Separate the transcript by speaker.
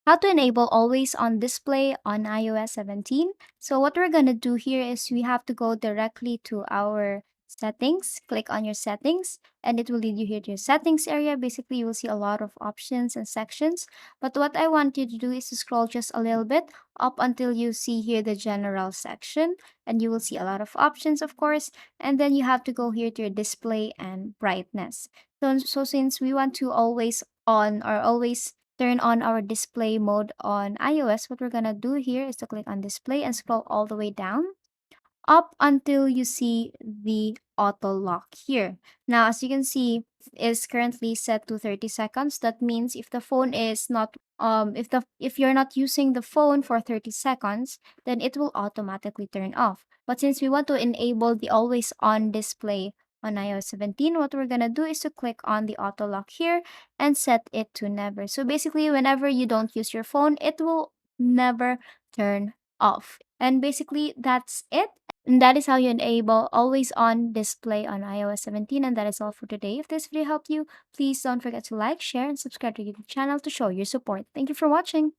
Speaker 1: How to enable always on display on iOS 17. So what we're going to do here is we have to go directly to our settings, click on your settings, and it will lead you here to your settings area. Basically, you will see a lot of options and sections. But what I want you to do is to scroll just a little bit up until you see here the general section, and you will see a lot of options, of course. And then you have to go here to your display and brightness. So since we want to always on or always turn on our display mode on iOS, what we're gonna do here is to click on display and scroll all the way down up until you see the auto lock here. Now, as you can see, is currently set to 30 seconds. That means if the phone is not if you're not using the phone for 30 seconds, then it will automatically turn off. But since we want to enable the always on display on iOS 17, what we're gonna do is to click on the auto lock here and set it to never. So basically, whenever you don't use your phone, it will never turn off. And basically, that's it. And that is how you enable always on display on iOS 17. And that is all for today. If this video helped you, please don't forget to like, share, and subscribe to the YouTube channel to show your support. Thank you for watching.